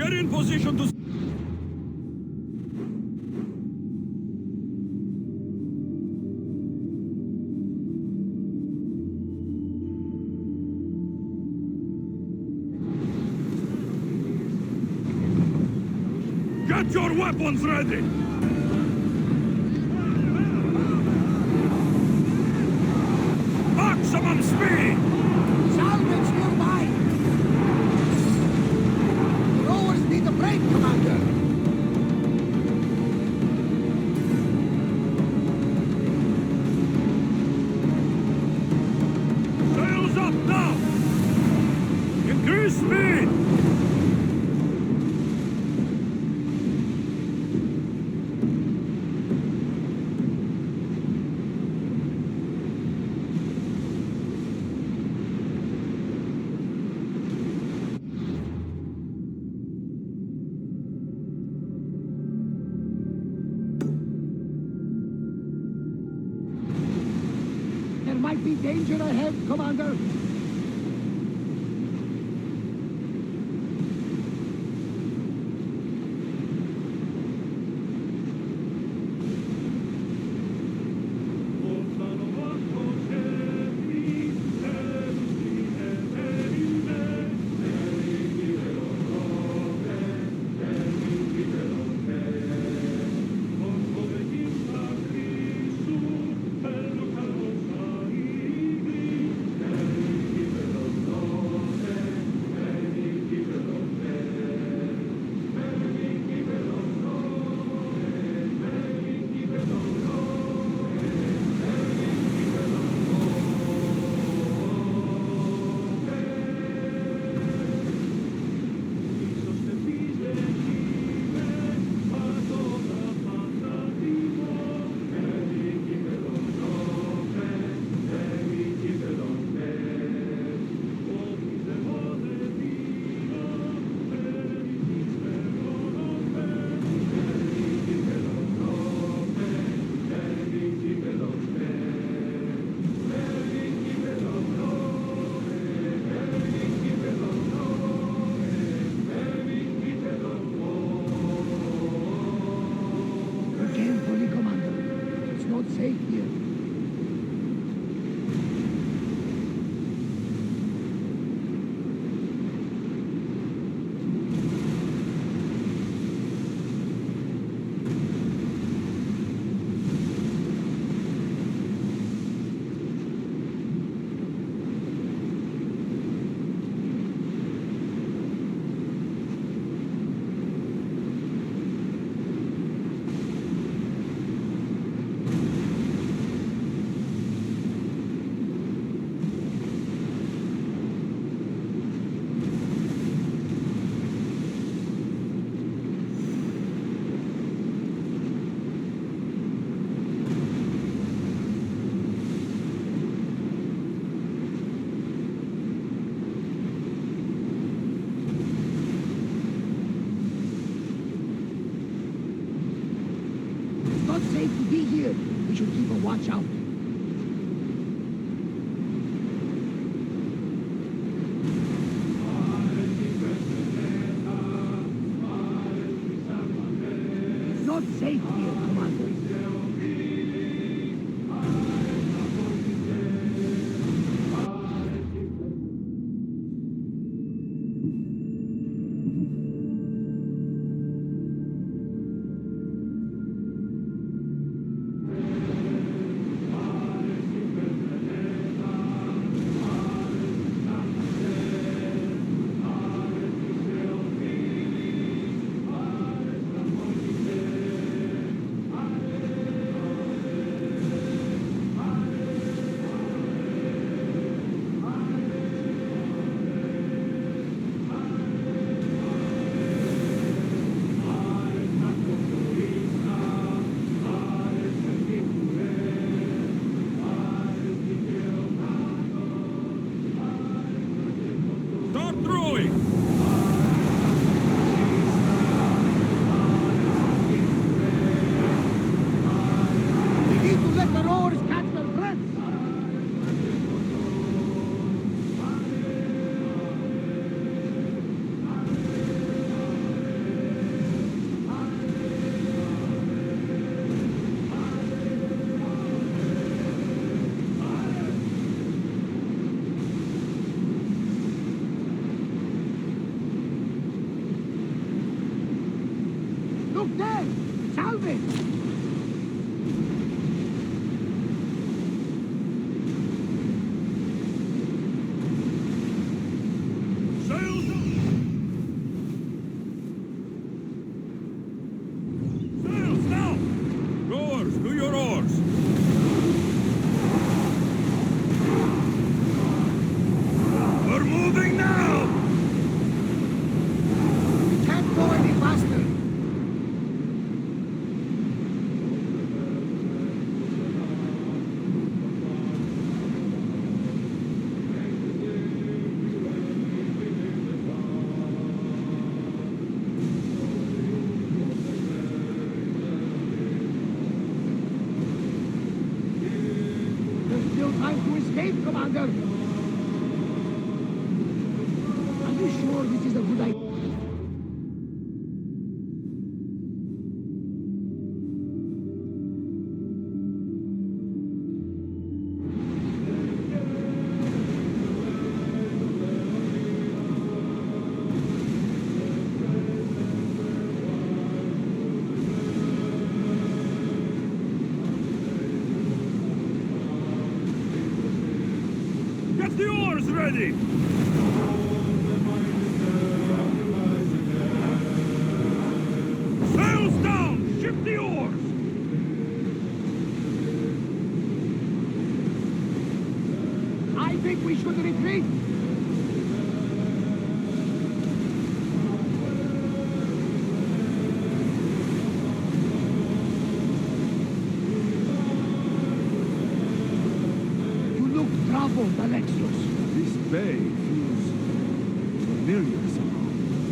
Get in position to... Get your weapons ready! Maximum speed! Salvage nearby! Rowers need a break, Commander! Sails up now! Increase speed! There might be danger ahead, Commander! Carefully, Commander. It's not safe here. Not safe to be here. We should keep a watch out. It's not safe here, Commander. Look there! Salve! Sails up! Sails now! Rowers, do your oars! We're moving now! We can't go any faster! There's still time to escape, Commander! Are you sure this is a good idea? Get the oars ready! Sails down! Ship the oars! I think we should retreat! You look troubled, Alexios. This bay feels familiar somehow.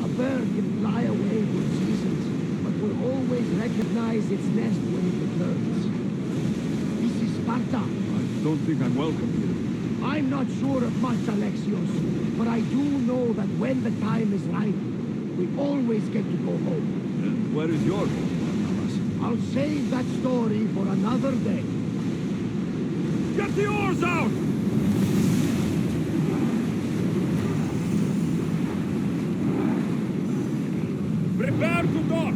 A bird can fly away for seasons, but will always recognize its nest when it returns. This is Sparta. I don't think I'm welcome here. I'm not sure of much, Alexios, but I do know that when the time is right, we always get to go home. And where is your home, I'll save that story for another day. Get the oars out! Prepare to dock!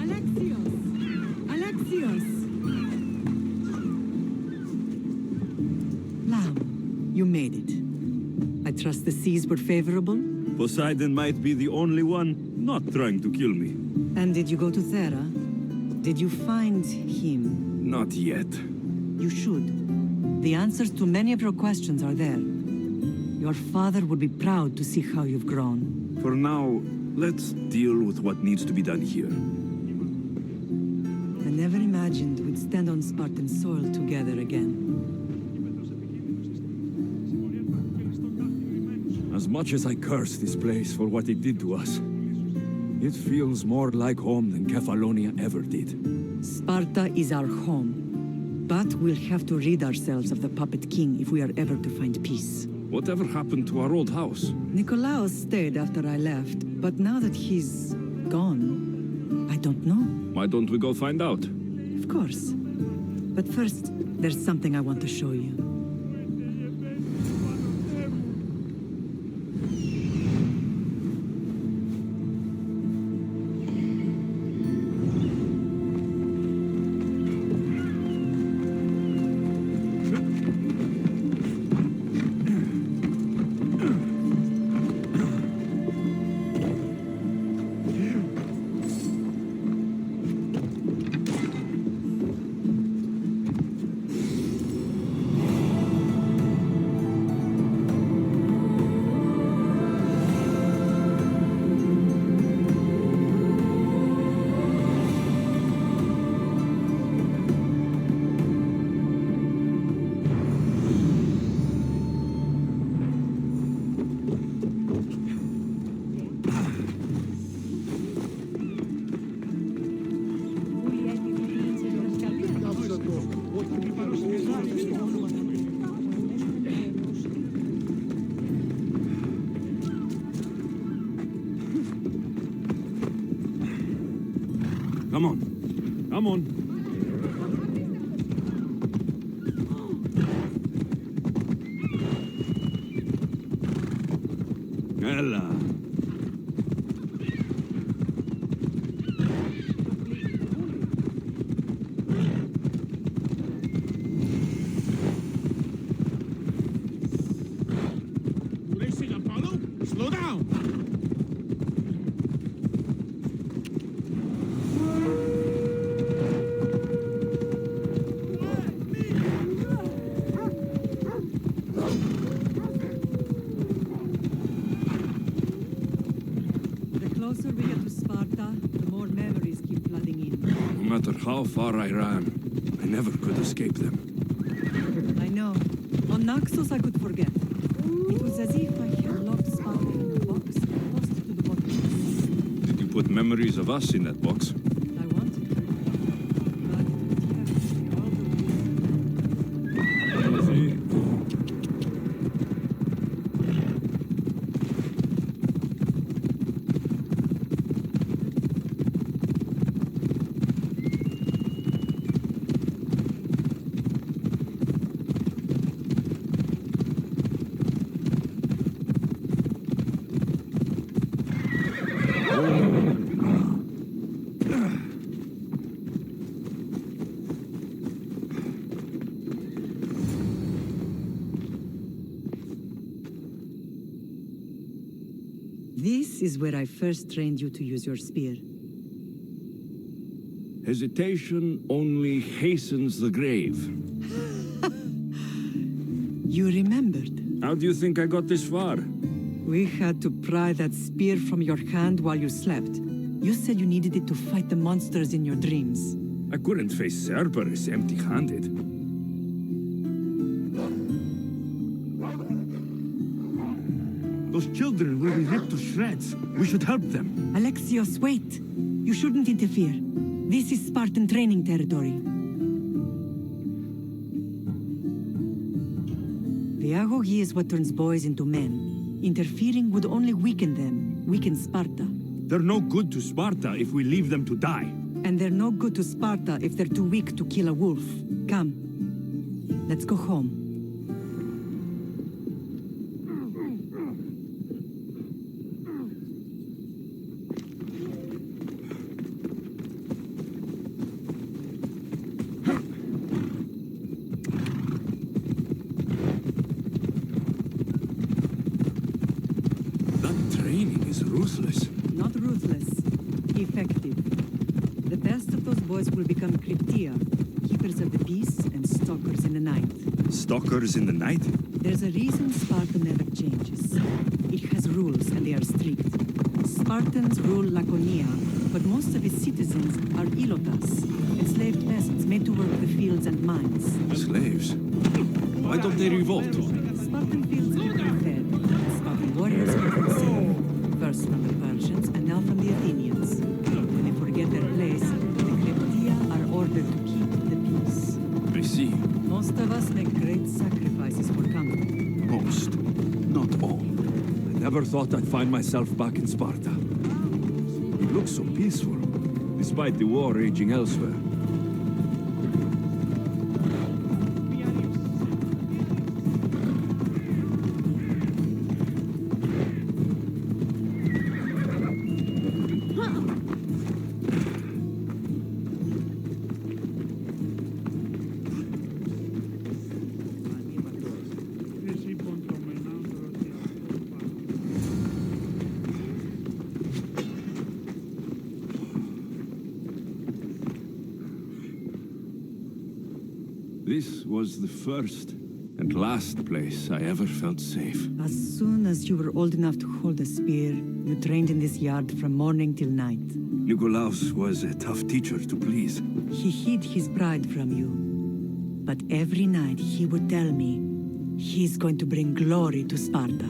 Alexios! Alexios! Lamb, you made it. I trust the seas were favorable? Poseidon might be the only one not trying to kill me. And did you go to Thera? Did you find him? Not yet. You should. The answers to many of your questions are there. Your father would be proud to see how you've grown. For now, let's deal with what needs to be done here. I never imagined we'd stand on Spartan soil together again. As much as I curse this place for what it did to us, it feels more like home than Kefalonia ever did. Sparta is our home. But we'll have to rid ourselves of the puppet king if we are ever to find peace. Whatever happened to our old house? Nikolaos stayed after I left, but now that he's gone, I don't know. Why don't we go find out? Of course. But first, there's something I want to show you. Come on. Come on. Ella. Racing Apollo? Slow down! The closer we get to Sparta, the more memories keep flooding in. No matter how far I ran, I never could escape them. I know. On Naxos I could forget. It was as if I had locked Sparta in a box and lost it to the bottom. Did you put memories of us in that box? I wanted to. But yeah, all the This is where I first trained you to use your spear. Hesitation only hastens the grave. You remembered. How do you think I got this far? We had to pry that spear from your hand while you slept. You said you needed it to fight the monsters in your dreams. I couldn't face Cerberus empty-handed. Those children will be ripped to shreds. We should help them. Alexios, wait! You shouldn't interfere. This is Spartan training territory. The agoge is what turns boys into men. Interfering would only weaken them, weaken Sparta. They're no good to Sparta if we leave them to die. And they're no good to Sparta if they're too weak to kill a wolf. Come, let's go home. That training is ruthless. Not ruthless, effective. The best of those boys will become cryptia, keepers of the peace and stalkers in the night. Stalkers in the night? There's a reason Sparta never changes. It has rules and they are strict. Spartans rule Laconia, but most of its citizens are ilotas, enslaved peasants made to work the fields and mines. Slaves? Why don't they revolt? Spartan fields keep them fed. Spartan warriors keep them safe. First from the Persians and now from the Athenians. When they forget their place, the cryptia are ordered to keep the peace. I see. Most of us make great sacrifices for comfort. Most, not all. I never thought I'd find myself back in Sparta. It looks so peaceful, despite the war raging elsewhere. This was the first and last place I ever felt safe. As soon as you were old enough to hold a spear, you trained in this yard from morning till night. Nikolaos was a tough teacher to please. He hid his pride from you. But every night he would tell me, he's going to bring glory to Sparta.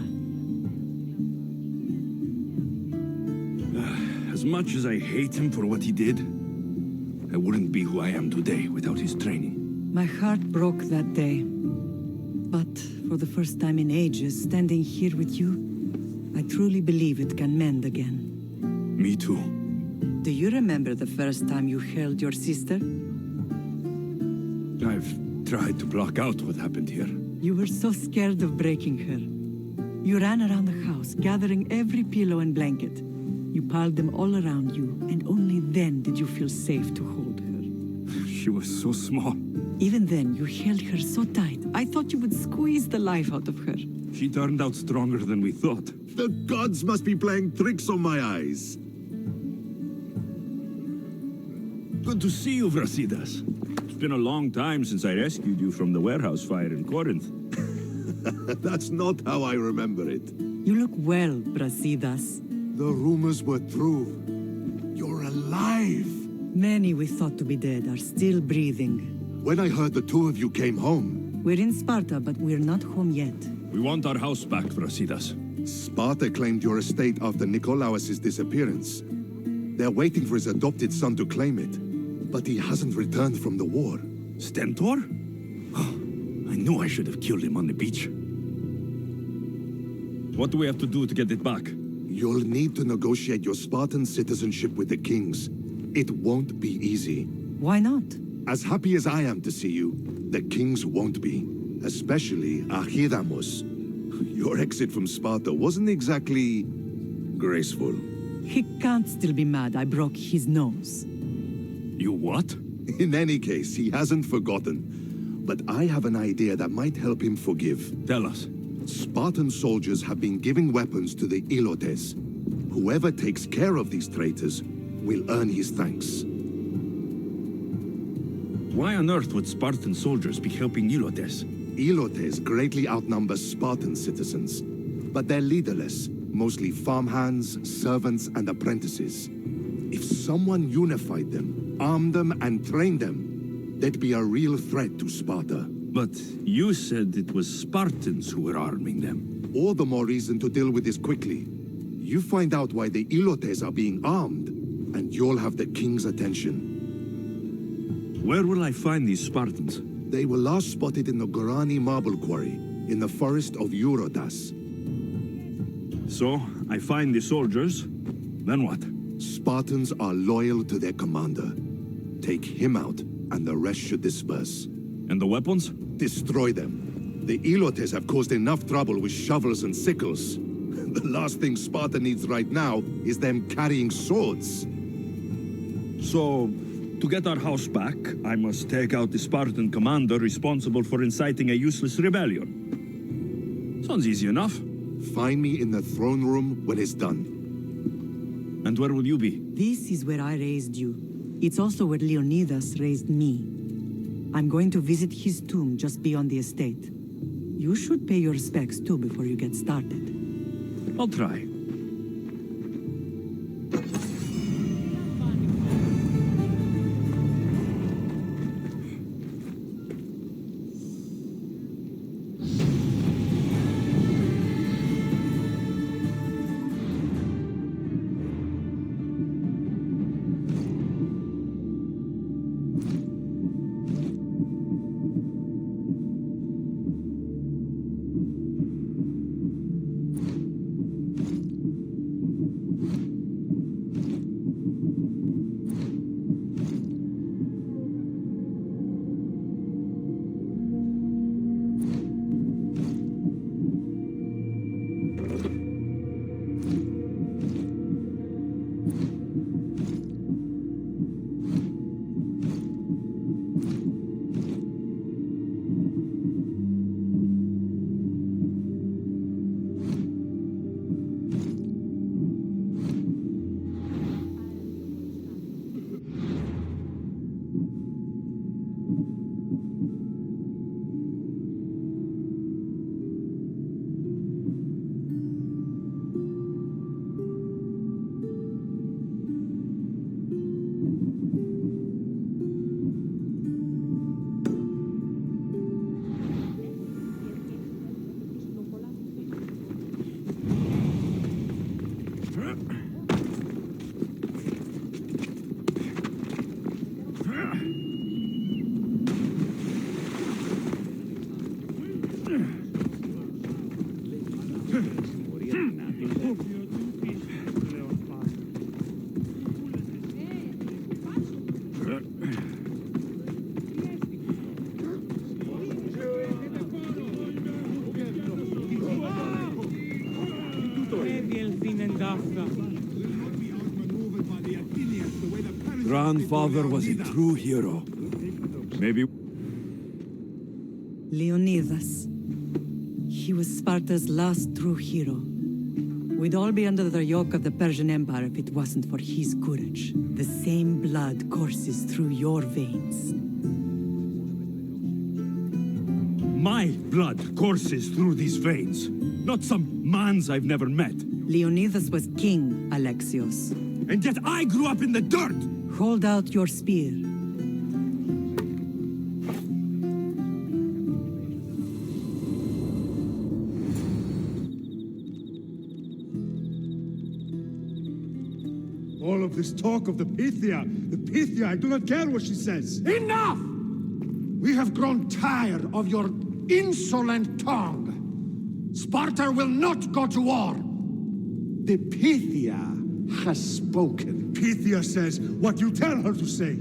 As much as I hate him for what he did, I wouldn't be who I am today without his training. My heart broke that day. But for the first time in ages, standing here with you, I truly believe it can mend again. Me too. Do you remember the first time you held your sister? I've tried to block out what happened here. You were so scared of breaking her. You ran around the house, gathering every pillow and blanket. You piled them all around you, and only then did you feel safe to hold her. She was so small. Even then, you held her so tight, I thought you would squeeze the life out of her. She turned out stronger than we thought. The gods must be playing tricks on my eyes. Good to see you, Brasidas. It's been a long time since I rescued you from the warehouse fire in Corinth. That's not how I remember it. You look well, Brasidas. The rumors were true. You're alive! Many we thought to be dead are still breathing. When I heard the two of you came home, We're in Sparta, but we're not home yet. We want our house back, Brasidas. Sparta claimed your estate after Nikolaos' disappearance. They're waiting for his adopted son to claim it, but he hasn't returned from the war. Stentor? I knew I should have killed him on the beach. What do we have to do to get it back? You'll need to negotiate your Spartan citizenship with the kings. It won't be easy. Why not? As happy as I am to see you, the kings won't be. Especially Archidamos. Your exit from Sparta wasn't exactly graceful. He can't still be mad I broke his nose. You what? In any case, he hasn't forgotten. But I have an idea that might help him forgive. Tell us. Spartan soldiers have been giving weapons to the Ilotes. Whoever takes care of these traitors will earn his thanks. Why on earth would Spartan soldiers be helping Ilotes? Ilotes greatly outnumber Spartan citizens, but they're leaderless, mostly farmhands, servants, and apprentices. If someone unified them, armed them, and trained them, they'd be a real threat to Sparta. But you said it was Spartans who were arming them. All the more reason to deal with this quickly. You find out why the Ilotes are being armed, and you'll have the king's attention. Where will I find these Spartans? They were last spotted in the Gorani marble quarry, in the forest of Eurotas. So, I find the soldiers, then what? Spartans are loyal to their commander. Take him out, and the rest should disperse. And the weapons? Destroy them. The Ilotes have caused enough trouble with shovels and sickles. The last thing Sparta needs right now is them carrying swords. So, to get our house back, I must take out the Spartan commander responsible for inciting a useless rebellion. Sounds easy enough. Find me in the throne room when it's done. And where will you be? This is where I raised you. It's also where Leonidas raised me. I'm going to visit his tomb just beyond the estate. You should pay your respects too before you get started. I'll try. Grandfather was a true hero. Maybe... Leonidas. He was Sparta's last true hero. We'd all be under the yoke of the Persian Empire if it wasn't for his courage. The same blood courses through your veins. My blood courses through these veins, not some man's I've never met. Leonidas was king, Alexios. And yet I grew up in the dirt! Hold out your spear. All of this talk of the Pythia, I do not care what she says. Enough! We have grown tired of your insolent tongue. Sparta will not go to war. The Pythia has spoken. Pythia says what you tell her to say.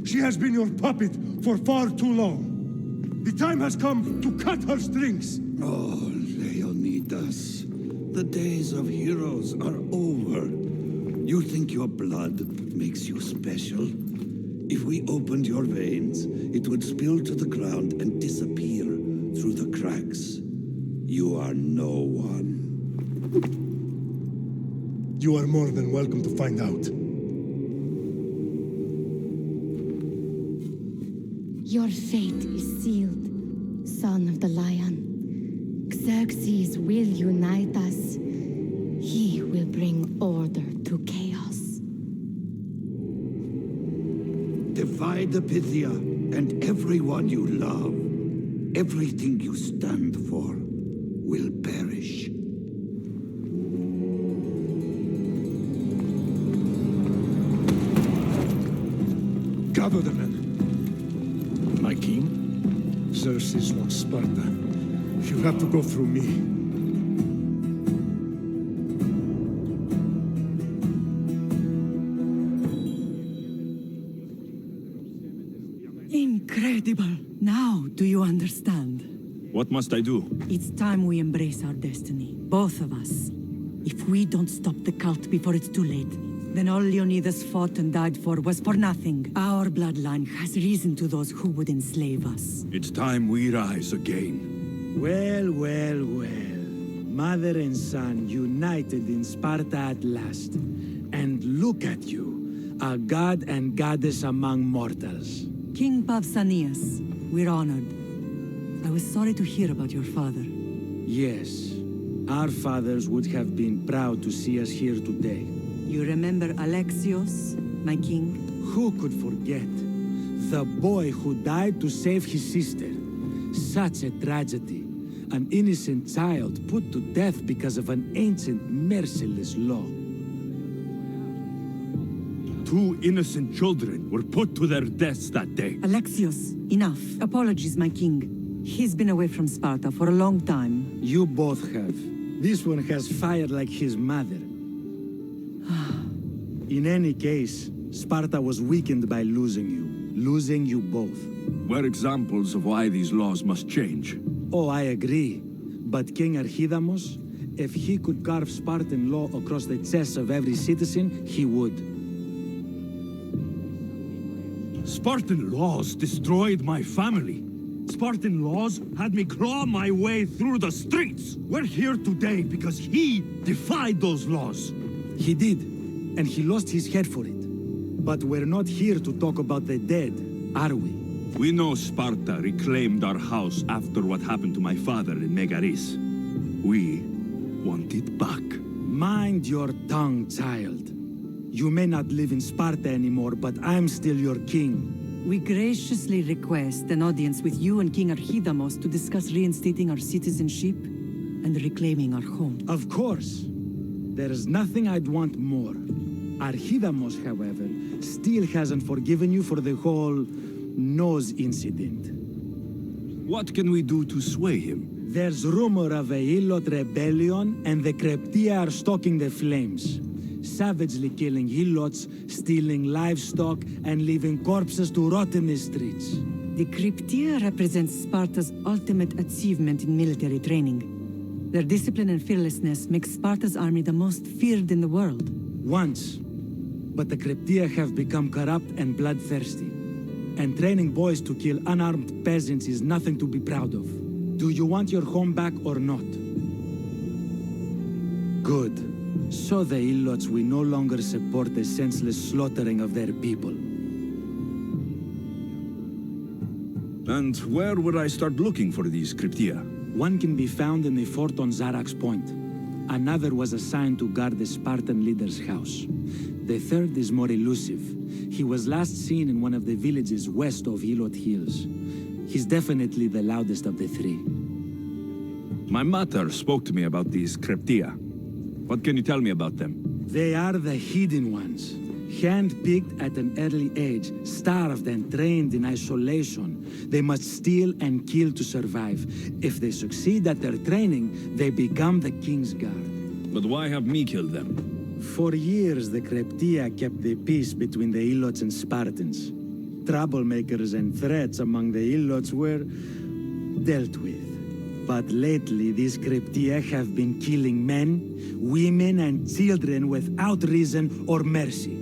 She has been your puppet for far too long. The time has come to cut her strings. Oh, Leonidas, the days of heroes are over. You think your blood makes you special? If we opened your veins, it would spill to the ground and disappear through the cracks. You are no one. You are more than welcome to find out. Your fate is sealed, son of the lion. Xerxes will unite us. He will bring order to chaos. Divide the Pythia and everyone you love. Everything you stand for will perish. Gather the men. My king, Xerxes wants Sparta. You have to go through me. Incredible! Now, do you understand? What must I do? It's time we embrace our destiny, both of us. If we don't stop the cult before it's too late, then all Leonidas fought and died for was for nothing. Our bloodline has reason to those who would enslave us. It's time we rise again. Well, well, well. Mother and son united in Sparta at last. And look at you, a god and goddess among mortals. King Pausanias, we're honored. I was sorry to hear about your father. Yes, our fathers would have been proud to see us here today. You remember Alexios, my king? Who could forget? The boy who died to save his sister. Such a tragedy. An innocent child put to death because of an ancient, merciless law. 2 innocent children were put to their deaths that day. Alexios, enough. Apologies, my king. He's been away from Sparta for a long time. You both have. This one has fire like his mother. In any case, Sparta was weakened by losing you both. We're examples of why these laws must change. Oh, I agree. But King Archidamos, if he could carve Spartan law across the chests of every citizen, he would. Spartan laws destroyed my family. Spartan laws had me claw my way through the streets. We're here today because he defied those laws. He did, and he lost his head for it. But we're not here to talk about the dead, are we? We know Sparta reclaimed our house after what happened to my father in Megaris. We want it back. Mind your tongue, child. You may not live in Sparta anymore, but I'm still your king. We graciously request an audience with you and King Archidamos to discuss reinstating our citizenship and reclaiming our home. Of course. There's nothing I'd want more. Archidamos, however, still hasn't forgiven you for the whole nose incident. What can we do to sway him? There's rumor of a Hilot rebellion, and the Kryptia are stalking the flames. Savagely killing Helots, stealing livestock, and leaving corpses to rot in the streets. The Kryptia represents Sparta's ultimate achievement in military training. Their discipline and fearlessness make Sparta's army the most feared in the world. Once. But the Cryptia have become corrupt and bloodthirsty. And training boys to kill unarmed peasants is nothing to be proud of. Do you want your home back or not? Good. So the Ilots will no longer support the senseless slaughtering of their people. And where would I start looking for these Cryptia? One can be found in the fort on Zarax Point. Another was assigned to guard the Spartan leader's house. The third is more elusive. He was last seen in one of the villages west of Ilot Hills. He's definitely the loudest of the three. My mater spoke to me about these Cryptia. What can you tell me about them? They are the hidden ones. Hand-picked at an early age, starved and trained in isolation. They must steal and kill to survive. If they succeed at their training, they become the king's guard. But why have me kill them? For years, the Cryptia kept the peace between the Ilots and Spartans. Troublemakers and threats among the Ilots were dealt with. But lately, these Cryptia have been killing men, women, and children without reason or mercy.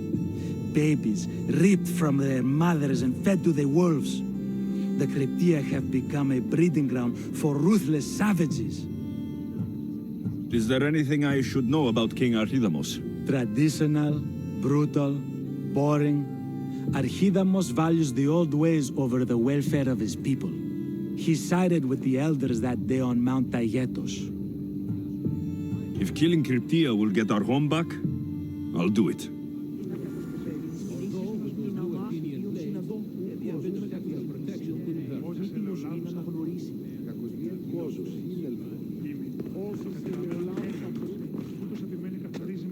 Babies ripped from their mothers and fed to the wolves. The Cryptia have become a breeding ground for ruthless savages. Is there anything I should know about King Archidamos? Traditional, brutal, boring. Archidamos values the old ways over the welfare of his people. He sided with the elders that day on Mount Taygetos. If killing Cryptia will get our home back, I'll do it.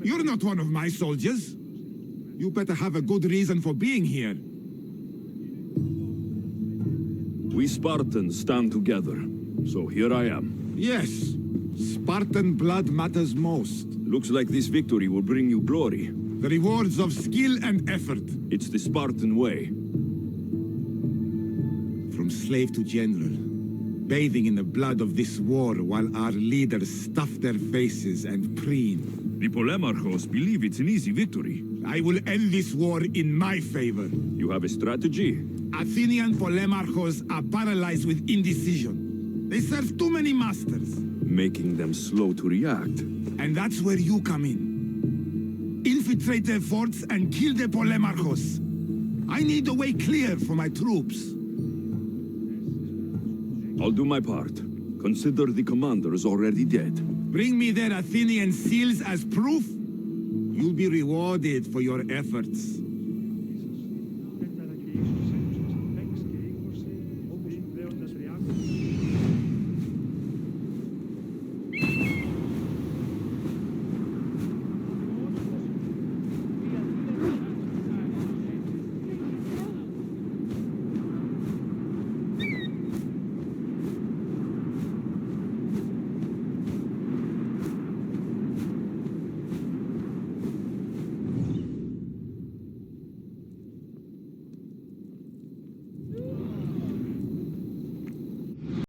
You're not one of my soldiers. You better have a good reason for being here. We Spartans stand together, so here I am. Yes, Spartan blood matters most. Looks like this victory will bring you glory. The rewards of skill and effort. It's the Spartan way. From slave to general, bathing in the blood of this war while our leaders stuff their faces and preen. The Polemarchos believe it's an easy victory. I will end this war in my favor. You have a strategy? Athenian Polemarchos are paralyzed with indecision. They serve too many masters. Making them slow to react. And that's where you come in. Infiltrate their forts and kill the Polemarchos. I need a way clear for my troops. I'll do my part. Consider the commander is already dead. Bring me their Athenian seals as proof. You'll be rewarded for your efforts.